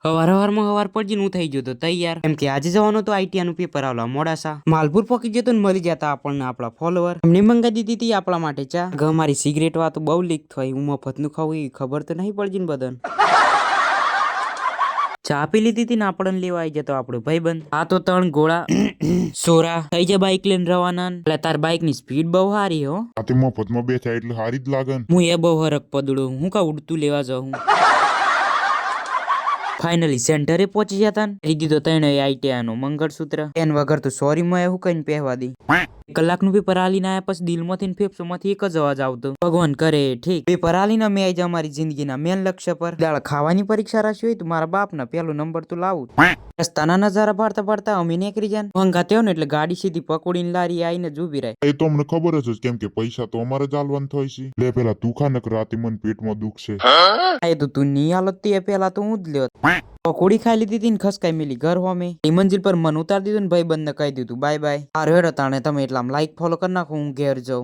હવાર પર હું થઈ ગયો તો તૈયાર કેમ કે આજે જવાનું તો આઈટીઆઈ નું પેપર આવલા મોડાસા માલપુર પોકી જતો ને મળી જતા આપણને આપણા ફોલોવર એમને મંગાવી દીધી હતી આપણા માટે ચા અમારી સિગરેટ વાત બહુ લીક થઈ હું મફત નું ખાવું એ ખબર તો નહીં પડતી ને બદન ચા પી લીધી હતી ને આપણને લેવા આવી જતો આપણો ભાઈબંધ આ તો ત્રણ ગોળા સોરા થઈ જાય બાઈક લઈને રવાના એટલે તાર બાઈક ની સ્પીડ બહુ સારી હો આ તે મફતમાં બેઠા એટલે હારી જ લાગે ને. હું એ બહુ હરક પદડું હું કા ઉડતું લેવા જાઉં ફાઇનલી સેન્ટરે પહોંચી જતા રીધી તો તને આઈટીઆઈ નો મંગળસૂત્ર એન વગર તો સોરી માં એવું કઈ પહેવા દી કલાકનું પેપર આલીને આયા પછી દિલમાંથી ને ફેફસામાંથી એક જ અવાજ આવતો ભગવાન કરે ઠીક પેપર આલીને અમે આવી અમારી જિંદગીના મેન લક્ષ્ય પર દાળ ખાવાની પરીક્ષા રાશી હોય તો મારા બાપના પેલો નંબર તો લાવું રસ્તાના નજારા પાડતા પાડતા અમે નીકળી જાય વંગા તેઓ ને એટલે ગાડી સીધી પકોડીને લારી આવીને જ ઉભી રહે એ તો અમને ખબર જ કેમ કે પૈસા તો અમારે જ આલવાનું થાય છે. લે પેલા તું ખા નક રાતે મને પેટમાં દુખ છે. એ તો તું ની હાલત તે પેલા તો હું જ લ્યો પકોડી ખાઈ લીધી હતી ને ખસકાઈ મેલી ઘર હોમે એ મંજિલ પર મન ઉતાર દીધું ને ભાઈ બંધ કહી દીધું બાય બાય આ રેડો તાણે તમે એટલા લાઈક ફોલો કરી નાખો હું ઘેર જાઉં.